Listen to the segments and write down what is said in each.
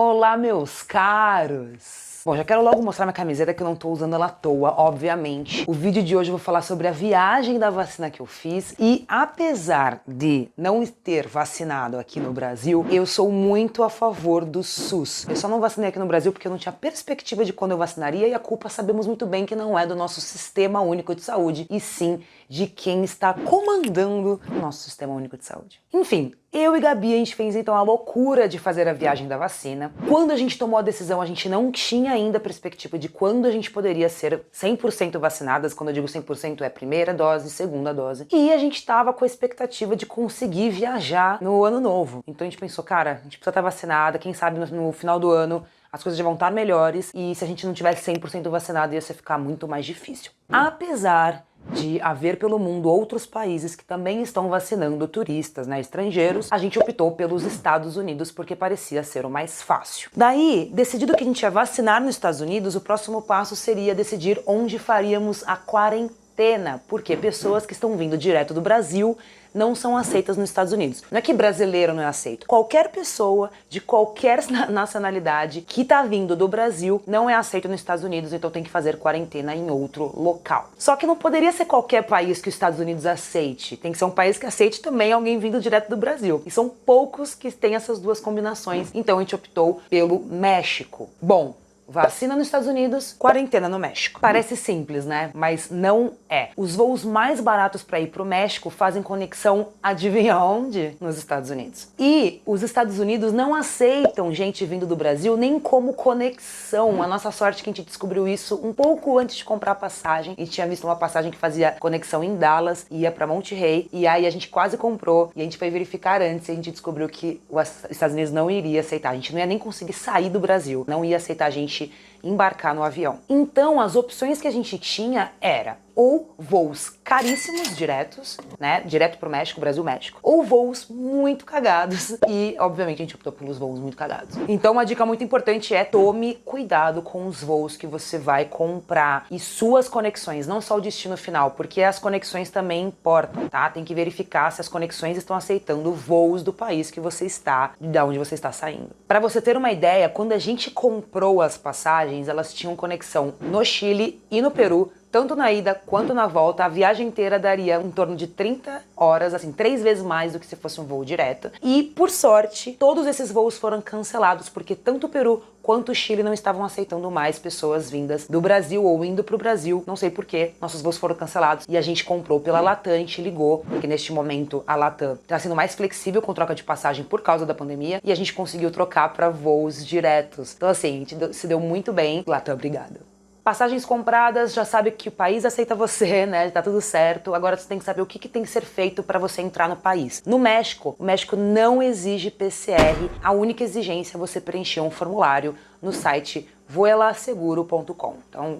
Olá, meus caros! Bom, já quero logo mostrar minha camiseta que eu não tô usando ela à toa, obviamente. O vídeo de hoje eu vou falar sobre a viagem da vacina que eu fiz e apesar de não ter vacinado aqui no Brasil, eu sou muito a favor do SUS. Eu só não vacinei aqui no Brasil porque eu não tinha perspectiva de quando eu vacinaria e a culpa sabemos muito bem que não é do nosso Sistema Único de Saúde, e sim de quem está comandando o nosso Sistema Único de Saúde. Enfim, eu e Gabi, a gente fez então a loucura de fazer a viagem da vacina. Quando a gente tomou a decisão, a gente não tinha ainda a perspectiva de quando a gente poderia ser 100% vacinadas. Quando eu digo 100% é primeira dose, segunda dose. E a gente tava com a expectativa de conseguir viajar no ano novo. Então a gente pensou, cara, a gente precisa estar vacinada, quem sabe no final do ano as coisas já vão estar melhores e se a gente não tivesse 100% vacinado ia ficar muito mais difícil. Apesar de haver pelo mundo outros países que também estão vacinando turistas, estrangeiros, a gente optou pelos Estados Unidos porque parecia ser o mais fácil. Daí, decidido que a gente ia vacinar nos Estados Unidos, o próximo passo seria decidir onde faríamos a quarentena, porque pessoas que estão vindo direto do Brasil não são aceitas nos Estados Unidos. Não é que brasileiro não é aceito. Qualquer pessoa de qualquer nacionalidade que tá vindo do Brasil não é aceito nos Estados Unidos, então tem que fazer quarentena em outro local. Só que não poderia ser qualquer país que os Estados Unidos aceite. Tem que ser um país que aceite também alguém vindo direto do Brasil. E são poucos que têm essas duas combinações, então a gente optou pelo México. Bom, vacina nos Estados Unidos, quarentena no México. Parece simples, né? Mas não é. Os voos mais baratos para ir pro México fazem conexão, adivinha onde? Nos Estados Unidos. E os Estados Unidos não aceitam gente vindo do Brasil nem como conexão. A nossa sorte é que a gente descobriu isso um pouco antes de comprar a passagem. A gente tinha visto uma passagem que fazia conexão em Dallas, ia para Monterrey, e aí a gente quase comprou, e a gente foi verificar antes, e a gente descobriu que os Estados Unidos não iria aceitar. A gente não ia nem conseguir sair do Brasil, não ia aceitar a gente embarcar no avião. Então as opções que a gente tinha era ou voos caríssimos diretos, direto pro México, Brasil-México, ou voos muito cagados, e obviamente a gente optou pelos voos muito cagados. Então uma dica muito importante é tome cuidado com os voos que você vai comprar e suas conexões, não só o destino final, porque as conexões também importam, tá? Tem que verificar se as conexões estão aceitando voos do país que você está, de onde você está saindo. Para você ter uma ideia, quando a gente comprou as passagens, elas tinham conexão no Chile e no Peru, tanto na ida quanto na volta. A viagem inteira daria em torno de 30 horas, assim, 3 vezes mais do que se fosse um voo direto. E, por sorte, todos esses voos foram cancelados, porque tanto o Peru quanto o Chile não estavam aceitando mais pessoas vindas do Brasil ou indo pro Brasil. Não sei porquê, nossos voos foram cancelados e a gente comprou pela Latam, a gente ligou, porque neste momento a Latam tá sendo mais flexível com troca de passagem por causa da pandemia e a gente conseguiu trocar para voos diretos. Então, assim, a gente se deu muito bem. Latam, obrigada. Passagens compradas, já sabe que o país aceita você, tá tudo certo. Agora você tem que saber o que tem que ser feito para você entrar no país. No México, o México não exige PCR, a única exigência é você preencher um formulário no site vuelaseguro.com. Então,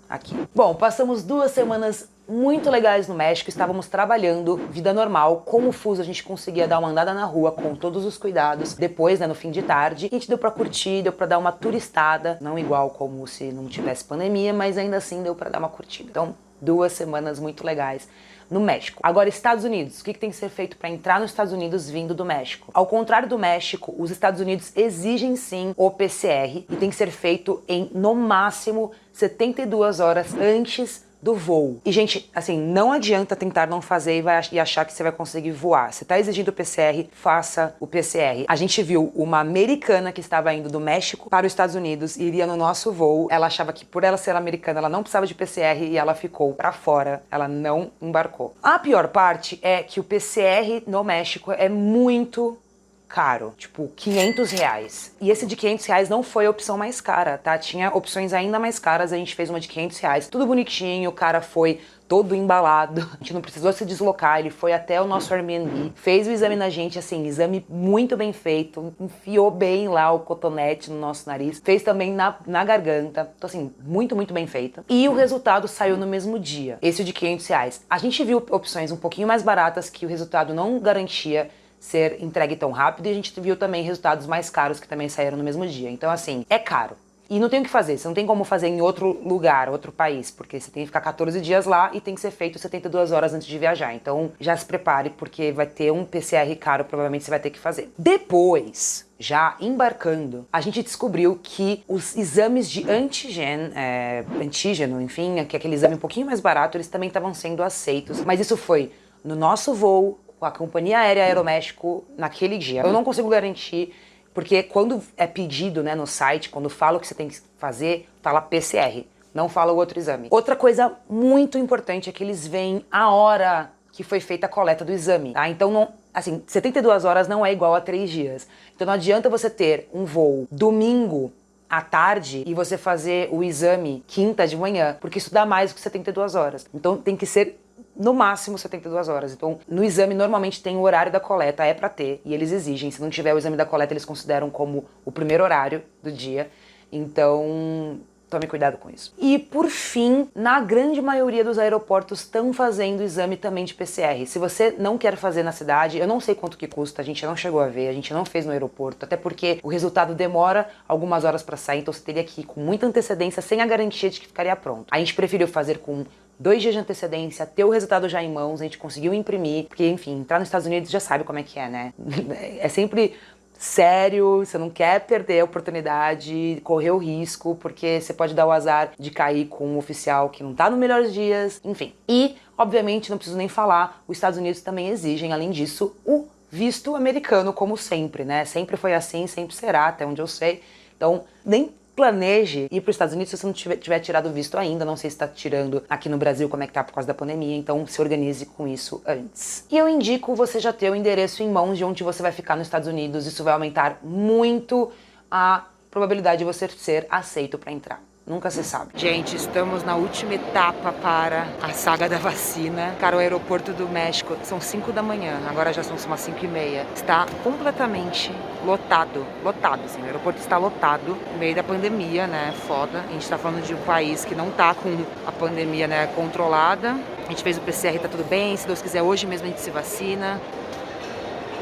aqui. Bom, passamos 2 semanas muito legais no México, estávamos trabalhando, vida normal, com o fuso a gente conseguia dar uma andada na rua com todos os cuidados, depois, no fim de tarde, a gente deu pra curtir, deu pra dar uma turistada, não igual como se não tivesse pandemia, mas ainda assim deu pra dar uma curtida. Então, 2 semanas muito legais no México. Agora, Estados Unidos, o que tem que ser feito para entrar nos Estados Unidos vindo do México? Ao contrário do México, os Estados Unidos exigem sim o PCR e tem que ser feito em, no máximo, 72 horas antes do voo. E, gente, assim, não adianta tentar não fazer e achar que você vai conseguir voar. Você tá exigindo o PCR, faça o PCR. A gente viu uma americana que estava indo do México para os Estados Unidos e iria no nosso voo. Ela achava que por ela ser americana, ela não precisava de PCR e ela ficou pra fora. Ela não embarcou. A pior parte é que o PCR no México é muito caro, tipo R$500. E esse de R$500 não foi a opção mais cara, tá? Tinha opções ainda mais caras, a gente fez uma de R$500, tudo bonitinho, o cara foi todo embalado, a gente não precisou se deslocar, ele foi até o nosso Airbnb, fez o exame na gente, assim, exame muito bem feito, enfiou bem lá o cotonete no nosso nariz, fez também na garganta, então assim, muito, muito bem feito. E o resultado saiu no mesmo dia, esse de R$500. A gente viu opções um pouquinho mais baratas que o resultado não garantia ser entregue tão rápido e a gente viu também resultados mais caros que também saíram no mesmo dia. Então assim, é caro. E não tem o que fazer, você não tem como fazer em outro lugar, outro país, porque você tem que ficar 14 dias lá e tem que ser feito 72 horas antes de viajar. Então já se prepare, porque vai ter um PCR caro, provavelmente você vai ter que fazer. Depois, já embarcando, a gente descobriu que os exames de antígeno, enfim, que é aquele exame um pouquinho mais barato, eles também estavam sendo aceitos. Mas isso foi no nosso voo, com a companhia aérea Aeroméxico, naquele dia. Eu não consigo garantir, porque quando é pedido, né, no site, quando fala o que você tem que fazer, fala PCR, não fala o outro exame. Outra coisa muito importante é que eles veem a hora que foi feita a coleta do exame, tá? Então, não, assim, 72 horas não é igual a 3 dias. Então não adianta você ter um voo domingo à tarde e você fazer o exame quinta de manhã, porque isso dá mais do que 72 horas. Então tem que ser no máximo 72 horas. Então, no exame, normalmente tem o horário da coleta, é pra ter, e eles exigem. Se não tiver o exame da coleta, eles consideram como o primeiro horário do dia. Então, tome cuidado com isso. E, por fim, na grande maioria dos aeroportos estão fazendo exame também de PCR. Se você não quer fazer na cidade, eu não sei quanto que custa, a gente não chegou a ver, a gente não fez no aeroporto, até porque o resultado demora algumas horas pra sair, então você teria que ir com muita antecedência, sem a garantia de que ficaria pronto. A gente preferiu fazer com 2 dias de antecedência, ter o resultado já em mãos, a gente conseguiu imprimir, porque, enfim, entrar nos Estados Unidos já sabe como é que é, né? É sempre sério, você não quer perder a oportunidade, correr o risco, porque você pode dar o azar de cair com um oficial que não tá nos melhores dias, enfim. E, obviamente, não preciso nem falar, os Estados Unidos também exigem, além disso, o visto americano, como sempre, né? Sempre foi assim, sempre será, até onde eu sei. Então, nem planeje ir para os Estados Unidos se você não tiver tirado o visto ainda. Não sei se está tirando aqui no Brasil, como é que tá por causa da pandemia, então se organize com isso antes. E eu indico você já ter o endereço em mãos de onde você vai ficar nos Estados Unidos. Isso vai aumentar muito a probabilidade de você ser aceito para entrar. Nunca se sabe. Gente, estamos na última etapa para a saga da vacina. Cara, o aeroporto do México são 5 da manhã, agora já são umas 5h30. Está completamente lotado, assim, o aeroporto está lotado no meio da pandemia, né, foda. A gente tá falando de um país que não tá com a pandemia, né, controlada. A gente fez o PCR, tá tudo bem, se Deus quiser hoje mesmo a gente se vacina.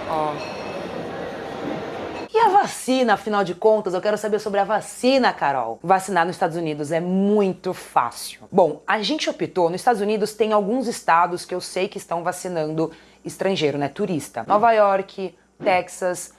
Ó. E a vacina, afinal de contas, eu quero saber sobre a vacina, Carol. Vacinar nos Estados Unidos é muito fácil. Bom, a gente optou, nos Estados Unidos tem alguns estados que eu sei que estão vacinando estrangeiro, né, turista. Nova York, Texas,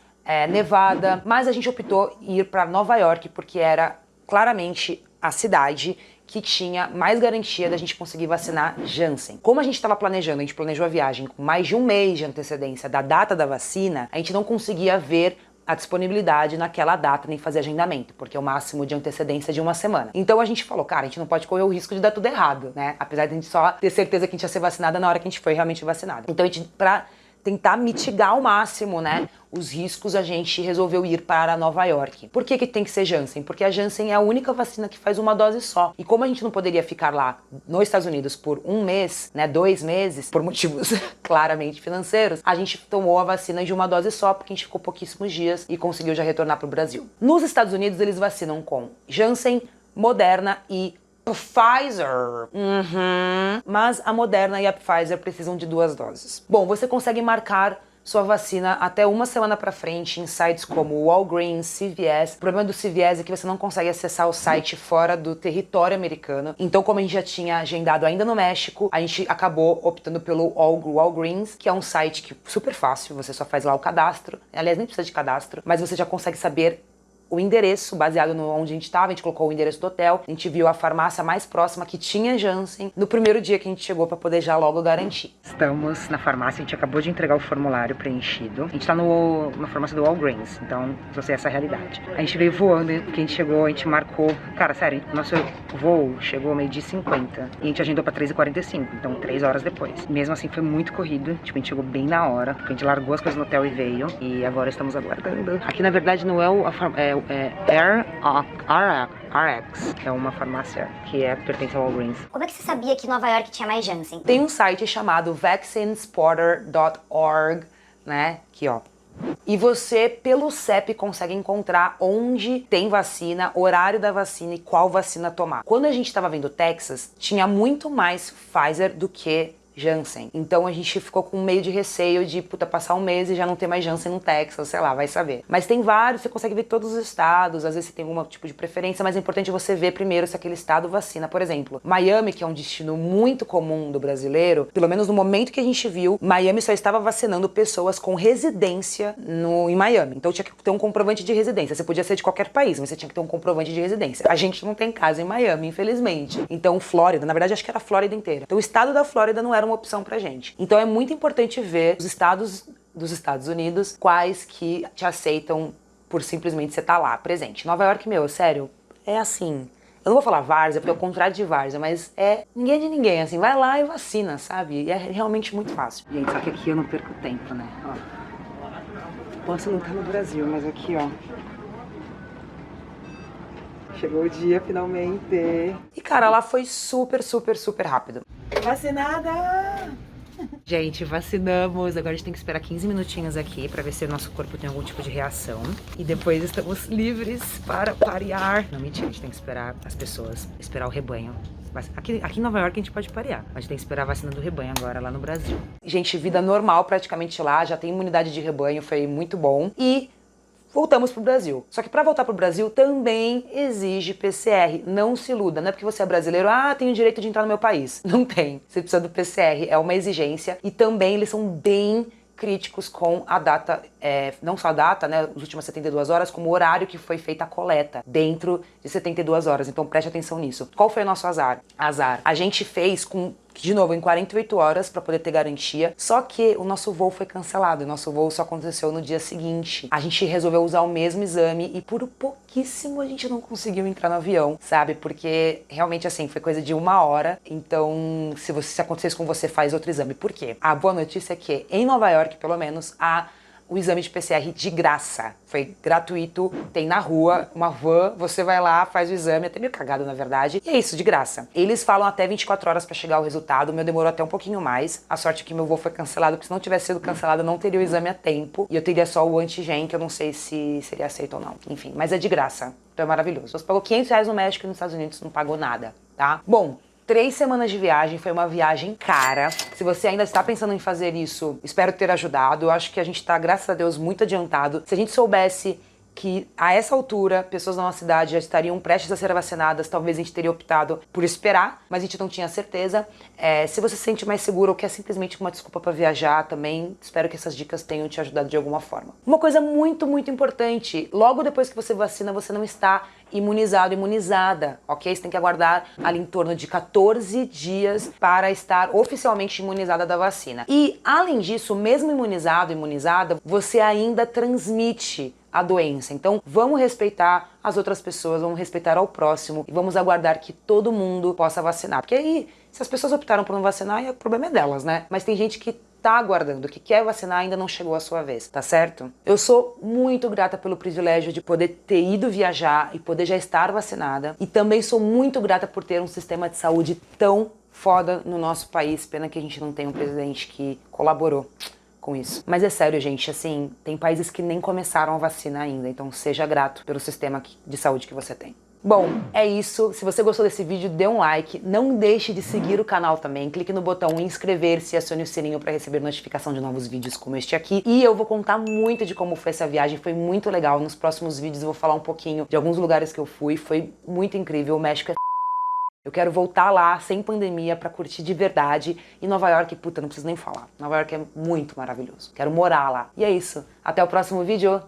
Nevada, mas a gente optou ir para Nova York porque era claramente a cidade que tinha mais garantia da gente conseguir vacinar Janssen. Como a gente estava planejando, a gente planejou a viagem com mais de um mês de antecedência da data da vacina, a gente não conseguia ver a disponibilidade naquela data, nem fazer agendamento, porque é o máximo de antecedência de uma semana. Então a gente falou, cara, a gente não pode correr o risco de dar tudo errado, né? Apesar de a gente só ter certeza que a gente ia ser vacinada na hora que a gente foi realmente vacinada. Então a gente, pra tentar mitigar ao máximo, né, os riscos, a gente resolveu ir para Nova York. Por que que tem que ser Janssen? Porque a Janssen é a única vacina que faz uma dose só. E como a gente não poderia ficar lá nos Estados Unidos por um mês, né, 2 meses, por motivos claramente financeiros, a gente tomou a vacina de uma dose só, porque a gente ficou pouquíssimos dias e conseguiu já retornar para o Brasil. Nos Estados Unidos, eles vacinam com Janssen, Moderna e Pfizer. Mas a Moderna e a Pfizer precisam de 2 doses. Bom, você consegue marcar sua vacina até uma semana pra frente em sites como Walgreens, CVS. O problema do CVS é que você não consegue acessar o site fora do território americano. Então, como a gente já tinha agendado ainda no México, a gente acabou optando pelo Walgreens, que é um site que é super fácil, você só faz lá o cadastro. Aliás, nem precisa de cadastro, mas você já consegue saber o endereço, baseado no onde a gente estava. A gente colocou o endereço do hotel, a gente viu a farmácia mais próxima que tinha Janssen no primeiro dia que a gente chegou para poder já logo garantir. Estamos na farmácia, a gente acabou de entregar o formulário preenchido. A gente tá na farmácia do Walgreens, então eu sei essa realidade. A gente veio voando, porque a gente chegou, a gente marcou, cara, sério, nosso voo chegou 12h50 e a gente agendou para 3h45, então 3 horas depois. Mesmo assim foi muito corrido, tipo, a gente chegou bem na hora, porque a gente largou as coisas no hotel e veio, e agora estamos aguardando. Aqui na verdade não é RX, é uma farmácia que pertence ao Walgreens. Como é que você sabia que Nova York tinha mais Janssen? Tem um site chamado vaccinespotter.org, né, aqui ó. E você, pelo CEP, consegue encontrar onde tem vacina, horário da vacina e qual vacina tomar. Quando a gente estava vendo Texas, tinha muito mais Pfizer do que Janssen. Então a gente ficou com meio de receio de, puta, passar um mês e já não ter mais Janssen no Texas, sei lá, vai saber. Mas tem vários, você consegue ver todos os estados, às vezes você tem algum tipo de preferência, mas é importante você ver primeiro se aquele estado vacina. Por exemplo, Miami, que é um destino muito comum do brasileiro, pelo menos no momento que a gente viu, Miami só estava vacinando pessoas com residência em Miami. Então tinha que ter um comprovante de residência. Você podia ser de qualquer país, mas você tinha que ter um comprovante de residência. A gente não tem casa em Miami, infelizmente. Então Flórida, na verdade acho que era a Flórida inteira. Então o estado da Flórida não era uma opção pra gente. Então é muito importante ver os estados dos Estados Unidos, quais que te aceitam por simplesmente você estar lá, presente. Nova York, meu, sério, é assim... Eu não vou falar várzea, porque é o contrário de várzea, mas é ninguém de ninguém, assim, vai lá e vacina, sabe? E é realmente muito fácil. Gente, só que aqui eu não perco tempo, né? Ó. Posso não estar no Brasil, mas aqui, ó. Chegou o dia, finalmente. E, cara, lá foi super, super, super rápido. Vacinada! Gente, vacinamos. Agora a gente tem que esperar 15 minutinhos aqui pra ver se o nosso corpo tem algum tipo de reação. E depois estamos livres para parear. Não, mentira, a gente tem que esperar as pessoas, esperar o rebanho. Aqui em Nova York a gente pode parear, mas a gente tem que esperar a vacina do rebanho agora lá no Brasil. Gente, vida normal praticamente lá, já tem imunidade de rebanho, foi muito bom. E voltamos pro Brasil. Só que para voltar pro Brasil também exige PCR. Não se iluda, não é porque você é brasileiro, tenho o direito de entrar no meu país. Não tem. Você precisa do PCR, é uma exigência. E também eles são bem críticos com a data, não só a data, né, as últimas 72 horas, como o horário que foi feita a coleta, dentro de 72 horas. Então preste atenção nisso. Qual foi o nosso azar? A gente fez de novo, em 48 horas para poder ter garantia, só que o nosso voo foi cancelado, o nosso voo só aconteceu no dia seguinte. A gente resolveu usar o mesmo exame e por pouquíssimo a gente não conseguiu entrar no avião, sabe? Porque realmente assim, foi coisa de 1 hora, então se acontecesse com você, faz outro exame. Por quê? A boa notícia é que em Nova York, pelo menos, o exame de PCR de graça. Foi gratuito, tem na rua, uma van, você vai lá, faz o exame, até meio cagado na verdade, e é isso, de graça. Eles falam até 24 horas pra chegar o resultado, o meu demorou até um pouquinho mais, a sorte é que meu voo foi cancelado, porque se não tivesse sido cancelado eu não teria o exame a tempo, e eu teria só o antigen, que eu não sei se seria aceito ou não. Enfim, mas é de graça, então é maravilhoso. Você pagou R$500 no México e nos Estados Unidos não pagou nada, tá? Bom, 3 semanas de viagem, foi uma viagem cara. Se você ainda está pensando em fazer isso, espero ter ajudado. Eu acho que a gente está, graças a Deus, muito adiantado. Se a gente soubesse que a essa altura pessoas da nossa cidade já estariam prestes a ser vacinadas, talvez a gente teria optado por esperar, mas a gente não tinha certeza. Se você se sente mais seguro ou quer simplesmente uma desculpa para viajar também, espero que essas dicas tenham te ajudado de alguma forma. Uma coisa muito, muito importante, logo depois que você vacina, você não está imunizado, imunizada, ok? Você tem que aguardar ali em torno de 14 dias para estar oficialmente imunizada da vacina. E, além disso, mesmo imunizado, imunizada, você ainda transmite a doença. Então, vamos respeitar as outras pessoas, vamos respeitar ao próximo e vamos aguardar que todo mundo possa vacinar. Porque aí, se as pessoas optaram por não vacinar, o problema é delas, né? Mas tem gente que tá aguardando, que quer vacinar, ainda não chegou a sua vez, tá certo? Eu sou muito grata pelo privilégio de poder ter ido viajar e poder já estar vacinada. E também sou muito grata por ter um sistema de saúde tão foda no nosso país. Pena que a gente não tem um presidente que colaborou com isso. Mas é sério, gente, assim, tem países que nem começaram a vacina ainda, então seja grato pelo sistema de saúde que você tem. Bom, é isso. Se você gostou desse vídeo, dê um like. Não deixe de seguir o canal também. Clique no botão inscrever-se e acione o sininho para receber notificação de novos vídeos como este aqui. E eu vou contar muito de como foi essa viagem. Foi muito legal. Nos próximos vídeos eu vou falar um pouquinho de alguns lugares que eu fui. Foi muito incrível. O México é... Eu quero voltar lá, sem pandemia, pra curtir de verdade. E Nova York, puta, não preciso nem falar. Nova York é muito maravilhoso. Quero morar lá. E é isso. Até o próximo vídeo.